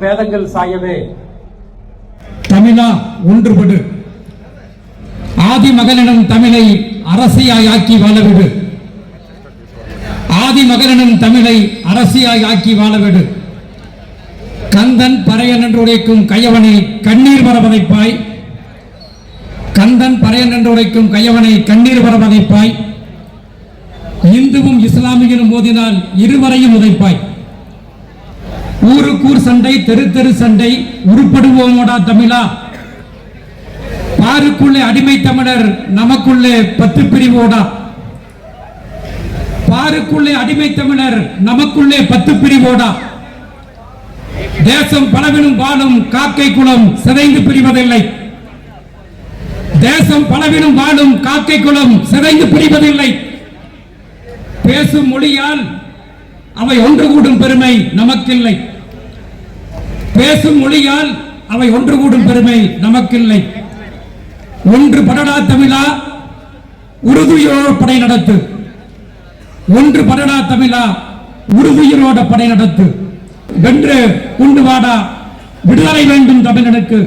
வேதங்கள் சாயவே தமிழா ஒன்றுபடு, ஆதி மகனிடம் தமிழை அரசியாக்கி வாழவிடு, ஆதி மகனிடம் தமிழை அரசியாக்கி வாழவிடு. கந்தன் பறையன் என்று உரைக்கும் கையவனை கண்ணீர் வர வதைப்பாய், கந்தன் பறையன் என்று உரைக்கும் கையவனை கண்ணீர் வர வதைப்பாய். இந்துவும் இஸ்லாமியனும் மோதினால் இருவரையும் உதைப்பாய். ஊருக்கூர் சண்டை, தெரு தெரு சண்டை, உருப்படுவோமோடா தமிழா. பாருக்குள்ளே அடிமை தமிழர், நமக்குள்ளே 10 பிரிவோடா. பாருக்குள்ளே அடிமை தமிழர், நமக்குள்ளே 10 பிரிவோடா. தேசம் பலவிலும் வாழும் காக்கை குளம் சிதைந்து பிரிவதில்லை. தேசம் பலவிலும் வாழும் காக்கை குளம் சிதைந்து பிரிவதில்லை. பேசும் மொழியால் அவை ஒன்று கூடும் பெருமை நமக்கில்லை. பேசும் மொழியால் அவை ஒன்று கூடும் பெருமை நமக்கில்லை. ஒன்று படடா தமிழா, உறுதியோடு படை நடத்து. ஒன்று படடா தமிழா, உறுதியோட படை நடத்து. வென்று உண்டு வாடா, விடுதலை வேண்டும் தமிழனுக்கு.